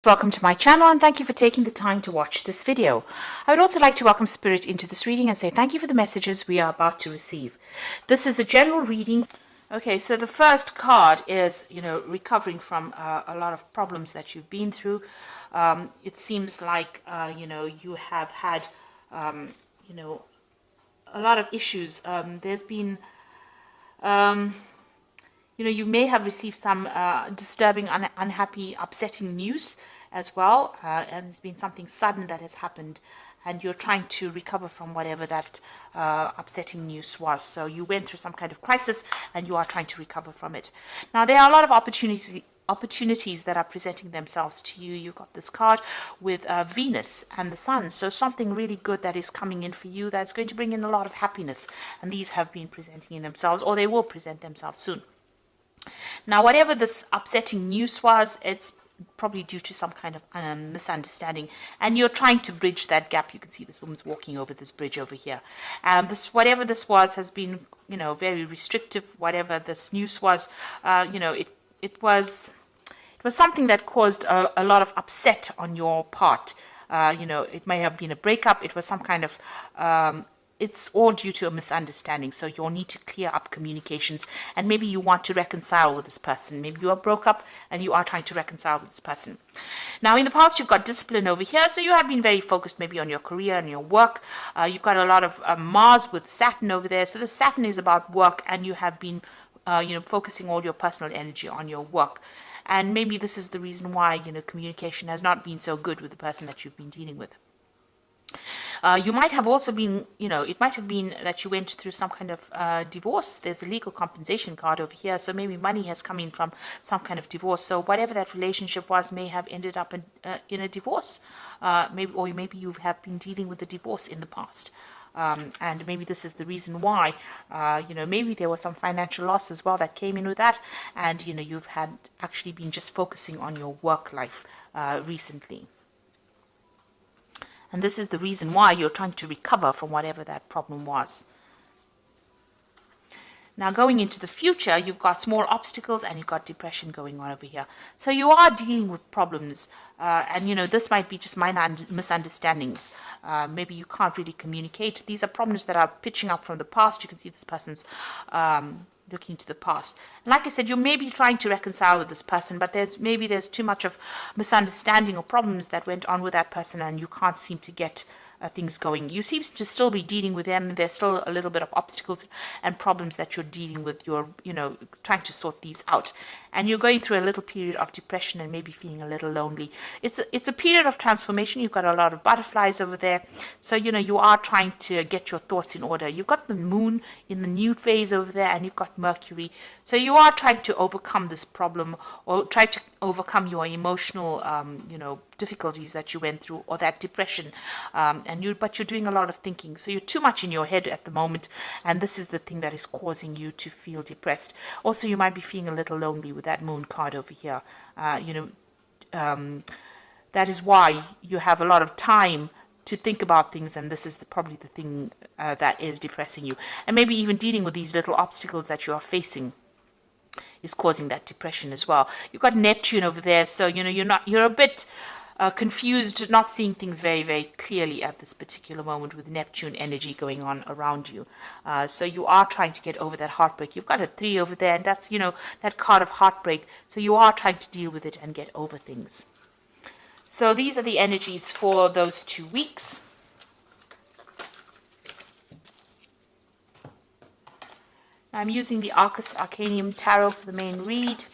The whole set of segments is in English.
Welcome to my channel and thank you for taking the time to watch this video. I would also like to welcome Spirit into this reading and say thank you for the messages we are about to receive. This is a general reading. Okay, so the first card is, recovering from a lot of problems that you've been through. It seems like, you have had, a lot of issues. There's been, you may have received some disturbing, unhappy, upsetting news as well, and it's been something sudden that has happened, and you're trying to recover from whatever that upsetting news was. So you went through some kind of crisis, and you are trying to recover from it. Now, there are a lot of opportunities that are presenting themselves to you. You've got this card with Venus and the Sun, so something really good that is coming in for you that's going to bring in a lot of happiness, and these have been presenting in themselves, or they will present themselves soon. Now, whatever this upsetting news was, it's probably due to some kind of misunderstanding, and you're trying to bridge that gap. You can see this woman's walking over this bridge over here. Whatever this was has been, very restrictive. Whatever this news was, it was something that caused a lot of upset on your part. It may have been a breakup. It was some kind of it's all due to a misunderstanding. So you'll need to clear up communications, and maybe you want to reconcile with this person. Maybe you are broke up and you are trying to reconcile with this person. Now, in the past, you've got discipline over here. So you have been very focused maybe on your career and your work. You've got a lot of Mars with Saturn over there. So the Saturn is about work, and you have been, focusing all your personal energy on your work. And maybe this is the reason why, communication has not been so good with the person that you've been dealing with. You might have also been, it might have been that you went through some kind of divorce. There's a legal compensation card over here. So maybe money has come in from some kind of divorce. So whatever that relationship was may have ended up in a divorce. Maybe you have been dealing with a divorce in the past. And maybe this is the reason why, maybe there was some financial loss as well that came in with that. And, you've had actually been just focusing on your work life recently. And this is the reason why you're trying to recover from whatever that problem was. Now, going into the future, you've got small obstacles and you've got depression going on over here. So you are dealing with problems. And, this might be just minor misunderstandings. Maybe you can't really communicate. These are problems that are pitching up from the past. You can see this person's looking to the past. And like I said, you may be trying to reconcile with this person, but there's too much of misunderstanding or problems that went on with that person, and you can't seem to get things going. You seem to still be dealing with them. There's still a little bit of obstacles and problems that you're dealing with. You're, trying to sort these out. And you're going through a little period of depression and maybe feeling a little lonely. It's a period of transformation. You've got a lot of butterflies over there. So, you are trying to get your thoughts in order. You've got the moon in the new phase over there, and you've got Mercury. So you are trying to overcome this problem, or try to overcome your emotional, difficulties that you went through, or that depression. But you're doing a lot of thinking. So you're too much in your head at the moment, and this is the thing that is causing you to feel depressed. Also, you might be feeling a little lonely with that moon card over here. That is why you have a lot of time to think about things, and this is probably the thing that is depressing you. And maybe even dealing with these little obstacles that you are facing is causing that depression as well. You've got Neptune over there, so you're a bit confused, not seeing things very, very clearly at this particular moment with Neptune energy going on around you. So you are trying to get over that heartbreak. You've got a 3 over there, and that's, that card of heartbreak. So you are trying to deal with it and get over things. So these are the energies for those 2 weeks. I'm using the Arcus Arcanium Tarot for the main read.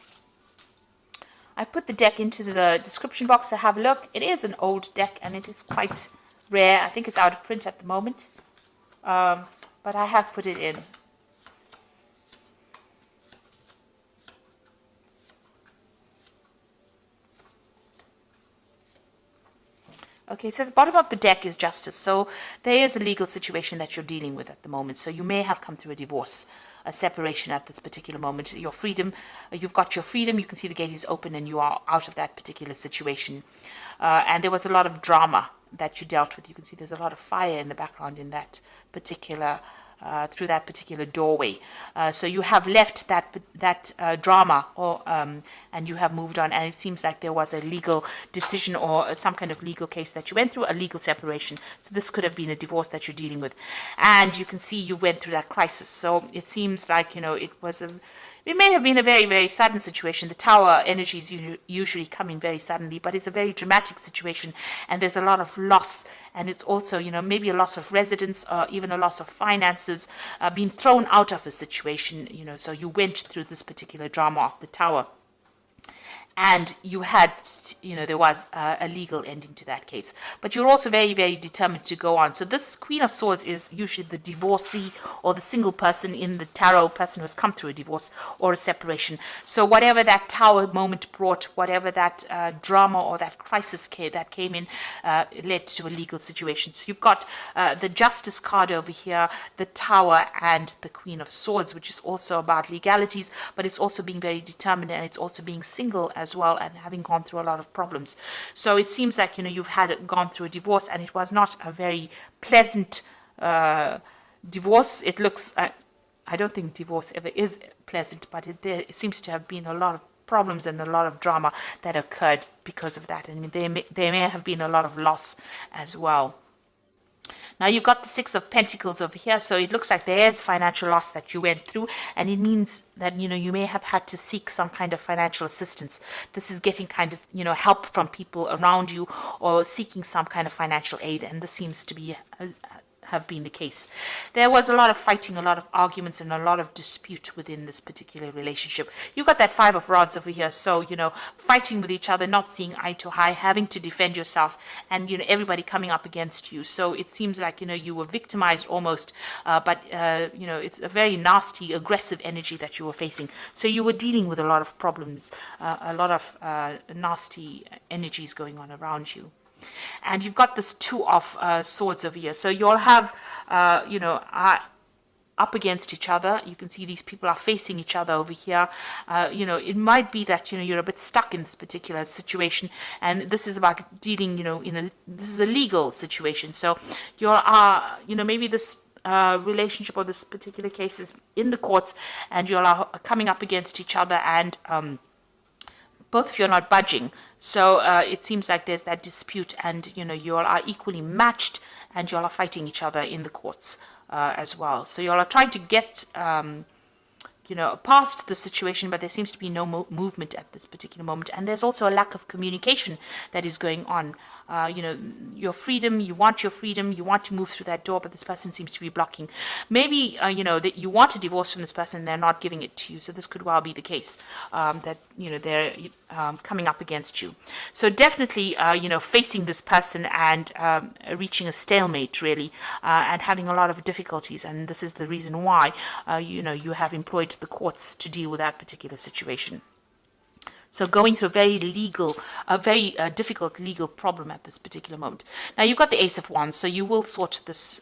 I've put the deck into the description box to have a look. It is an old deck, and it is quite rare. I think it's out of print at the moment. But I have put it in. Okay, so the bottom of the deck is Justice. So there is a legal situation that you're dealing with at the moment. So you may have come through a divorce, a separation at this particular moment. Your freedom, you've got your freedom. You can see the gate is open and you are out of that particular situation. And there was a lot of drama that you dealt with. You can see there's a lot of fire in the background in that particular through that particular doorway. So you have left that drama, and you have moved on. And it seems like there was a legal decision or some kind of legal case that you went through, a legal separation. So this could have been a divorce that you're dealing with, and you can see you went through that crisis. So it seems like it may have been a very, very sudden situation. The tower energy is usually coming very suddenly, but it's a very dramatic situation, and there's a lot of loss. And it's also, maybe a loss of residence or even a loss of finances, being thrown out of a situation, so you went through this particular drama of the tower. And you had, there was a legal ending to that case. But you're also very, very determined to go on. So this Queen of Swords is usually the divorcee or the single person in the tarot, person who has come through a divorce or a separation. So whatever that tower moment brought, whatever that drama or that crisis that came in, led to a legal situation. So you've got the Justice card over here, the Tower, and the Queen of Swords, which is also about legalities, but it's also being very determined, and it's also being single as well, and having gone through a lot of problems. So it seems like you've gone through a divorce, and it was not a very pleasant divorce. It looks I don't think divorce ever is pleasant, but there seems to have been a lot of problems and a lot of drama that occurred because of that, and there may have been a lot of loss as well. Now you've got the Six of Pentacles over here, so it looks like there's financial loss that you went through, and it means that you may have had to seek some kind of financial assistance. This is getting kind of help from people around you, or seeking some kind of financial aid, and this seems to be have been the case. There was a lot of fighting, a lot of arguments, and a lot of dispute within this particular relationship. You got that Five of Rods over here, so fighting with each other, not seeing eye to eye, having to defend yourself, and everybody coming up against you. So it seems like you were victimized almost, but it's a very nasty, aggressive energy that you were facing. So you were dealing with a lot of problems, a lot of nasty energies going on around you. And you've got this Two of Swords over here. So you'll have, up against each other. You can see these people are facing each other over here. It might be that, you're a bit stuck in this particular situation. And this is about dealing, this is a legal situation. So you are, maybe this relationship or this particular case is in the courts, and you are coming up against each other, and both of you are not budging. So it seems like there's that dispute, and you all are equally matched, and you all are fighting each other in the courts as well. So you all are trying to get past the situation, but there seems to be no movement at this particular moment. And there's also a lack of communication that is going on. Your freedom, you want to move through that door, but this person seems to be blocking. Maybe, that you want a divorce from this person, they're not giving it to you. So this could well be the case, that, they're coming up against you. So definitely, facing this person and reaching a stalemate, really, and having a lot of difficulties. And this is the reason why, you have employed the courts to deal with that particular situation. So going through a very difficult legal problem at this particular moment. Now you've got the Ace of Wands, so you will sort this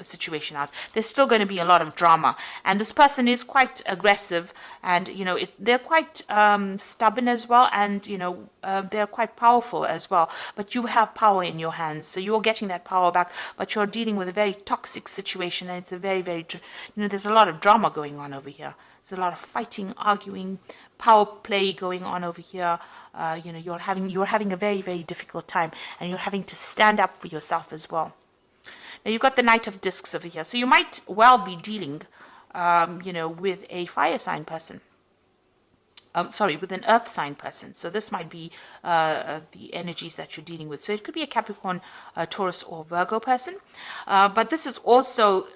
situation out. There's still going to be a lot of drama, and this person is quite aggressive, and they're quite stubborn as well, and they're quite powerful as well. But you have power in your hands, so you're getting that power back. But you're dealing with a very toxic situation, and it's a very, very there's a lot of drama going on over here. There's a lot of fighting, arguing, power play going on over here. You're having a very, very difficult time, and you're having to stand up for yourself as well. Now you've got the Knight of Discs over here, so you might well be dealing, with a fire sign person. With an earth sign person. So this might be the energies that you're dealing with. So it could be a Capricorn, Taurus, or Virgo person. But this is also,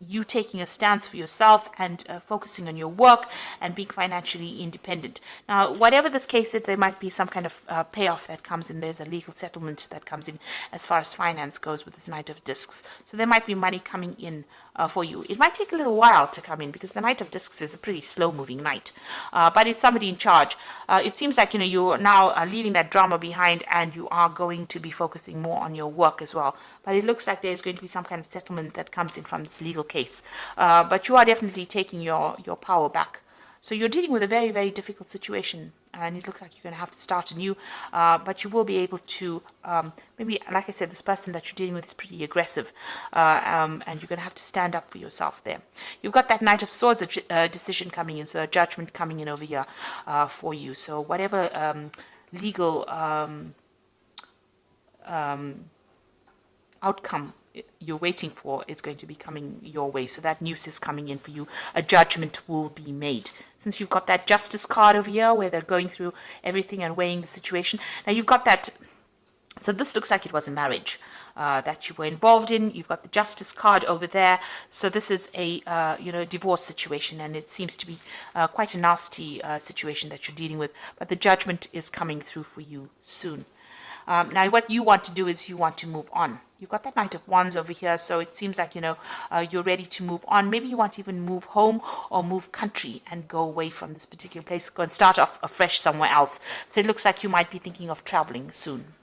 you taking a stance for yourself and focusing on your work and being financially independent. Now, whatever this case is, there might be some kind of payoff that comes in. There's a legal settlement that comes in as far as finance goes with this Knight of Discs. So there might be money coming in for you. It might take a little while to come in, because the Knight of Discs is a pretty slow-moving knight. But it's somebody in charge. It seems like, you're now leaving that drama behind, and you are going to be focusing more on your work as well. But it looks like there's going to be some kind of settlement that comes in from this legal case. But you are definitely taking your power back. So you're dealing with a very, very difficult situation, and it looks like you're going to have to start anew, but you will be able to, maybe, like I said, this person that you're dealing with is pretty aggressive, and you're going to have to stand up for yourself there. You've got that Knight of Swords decision coming in, so a judgment coming in over here for you. So whatever legal outcome you're waiting for is going to be coming your way. So that news is coming in for you. A judgment will be made. Since you've got that Justice card over here where they're going through everything and weighing the situation. Now you've got that, so this looks like it was a marriage that you were involved in. You've got the Justice card over there. So this is a divorce situation, and it seems to be quite a nasty situation that you're dealing with. But the judgment is coming through for you soon. Now, what you want to do is you want to move on. You've got that Knight of Wands over here, so it seems like, you're ready to move on. Maybe you want to even move home or move country and go away from this particular place, go and start off afresh somewhere else. So it looks like you might be thinking of traveling soon.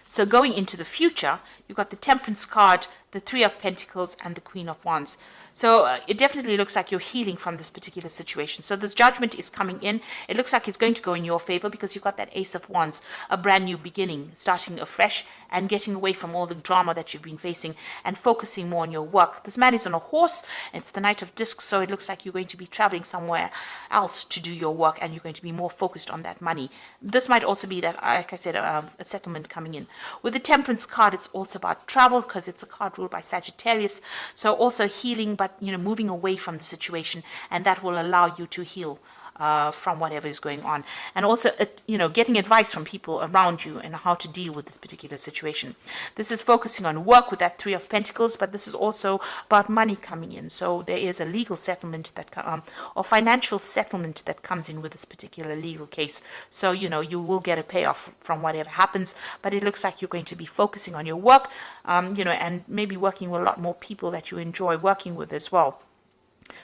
So going into the future, you've got the Temperance card, the Three of Pentacles, and the Queen of Wands. So it definitely looks like you're healing from this particular situation. So this judgment is coming in. It looks like it's going to go in your favor because you've got that Ace of Wands, a brand new beginning, starting afresh and getting away from all the drama that you've been facing and focusing more on your work. This man is on a horse. It's the Knight of Discs, so it looks like you're going to be traveling somewhere else to do your work, and you're going to be more focused on that money. This might also be that, like I said, a settlement coming in. With the Temperance card, it's also about travel because it's a card ruled by Sagittarius. So also healing, but moving away from the situation, and that will allow you to heal from whatever is going on, and also getting advice from people around you and how to deal with this particular situation. This is focusing on work with that Three of Pentacles, but this is also about money coming in. So there is a legal settlement that or financial settlement that comes in with this particular legal case. So you will get a payoff from whatever happens, but it looks like you're going to be focusing on your work, and maybe working with a lot more people that you enjoy working with as well.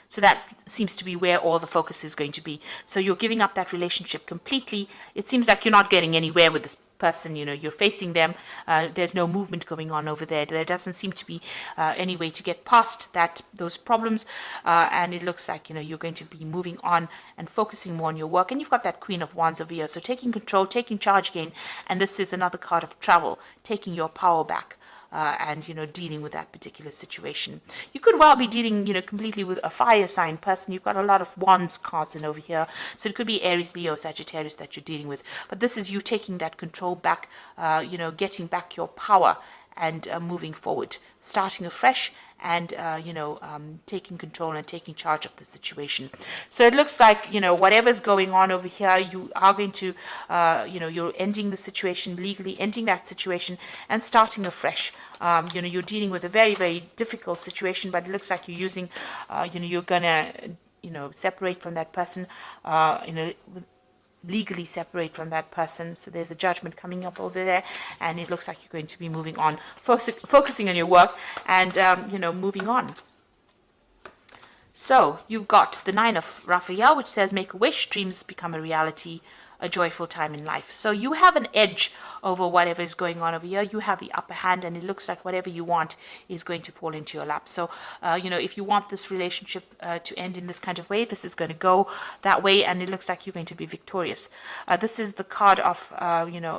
So that seems to be where all the focus is going to be. So you're giving up that relationship completely. It seems like you're not getting anywhere with this person. You're facing them. There's no movement going on over there. There doesn't seem to be any way to get past those problems. And it looks like, you're going to be moving on and focusing more on your work. And you've got that Queen of Wands over here. So taking control, taking charge again. And this is another card of travel, taking your power back. And dealing with that particular situation. You could well be dealing completely with a fire sign person. You've got a lot of Wands cards in over here, so it could be Aries, Leo, Sagittarius that you're dealing with, but this is you taking that control back, getting back your power and moving forward, starting afresh, and taking control and taking charge of the situation. So it looks like whatever's going on over here, you are going to you're ending the situation legally, ending that situation and starting afresh. You're dealing with a very, very difficult situation, but it looks like you're using you're gonna separate from that person, legally separate from that person. So there's a judgment coming up over there, and it looks like you're going to be moving on, focusing on your work and moving on. So you've got the Nine of Raphael, which says make a wish, dreams become a reality, a joyful time in life. So you have an edge over whatever is going on over here. You have the upper hand, and it looks like whatever you want is going to fall into your lap. So if you want this relationship to end in this kind of way, this is going to go that way, and it looks like you're going to be victorious. This is the card of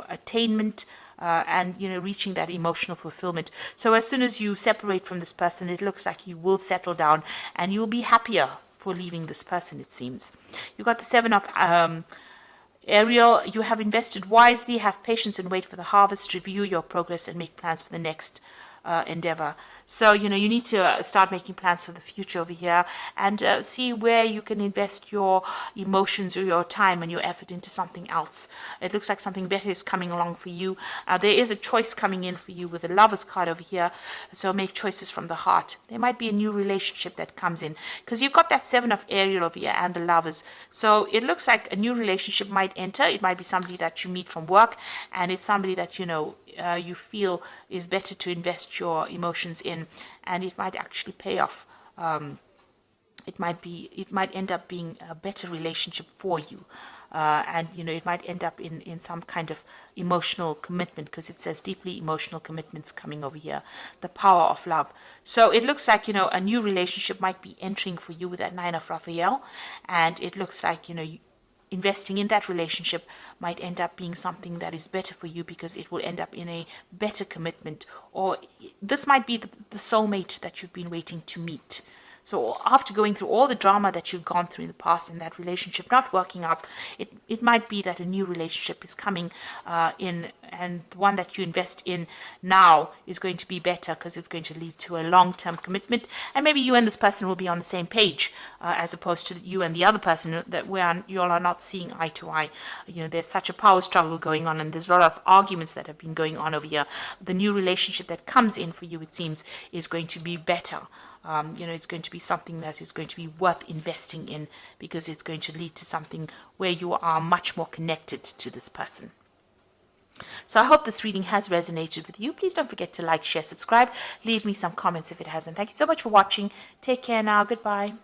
attainment, and reaching that emotional fulfillment. So as soon as you separate from this person, it looks like you will settle down and you'll be happier for leaving this person, it seems. You've got the Seven of Ariel. You have invested wisely, have patience and wait for the harvest, review your progress and make plans for the next endeavor. So you need to start making plans for the future over here, and see where you can invest your emotions or your time and your effort into something else. It looks like something better is coming along for you. There is a choice coming in for you with the Lovers card over here, so make choices from the heart. There might be a new relationship that comes in, because you've got that Seven of Ariel over here and the Lovers. So it looks like a new relationship might enter. It might be somebody that you meet from work, and it's somebody that you feel is better to invest your emotions in, and it might actually pay off. It might end up being a better relationship for you. and it might end up in some kind of emotional commitment, because it says deeply emotional commitments coming over here, the power of love. So it looks like a new relationship might be entering for you with that Nine of Raphael, and it looks like investing in that relationship might end up being something that is better for you, because it will end up in a better commitment, or this might be the soulmate that you've been waiting to meet. So after going through all the drama that you've gone through in the past and that relationship not working out, it might be that a new relationship is coming in, and the one that you invest in now is going to be better, because it's going to lead to a long-term commitment, and maybe you and this person will be on the same page, as opposed to you and the other person that you all are not seeing eye to eye. There's such a power struggle going on, and there's a lot of arguments that have been going on over here. The new relationship that comes in for you, it seems, is going to be better. It's going to be something that is going to be worth investing in, because it's going to lead to something where you are much more connected to this person. So I hope this reading has resonated with you. Please don't forget to like, share, subscribe. Leave me some comments if it hasn't. Thank you so much for watching. Take care now. Goodbye.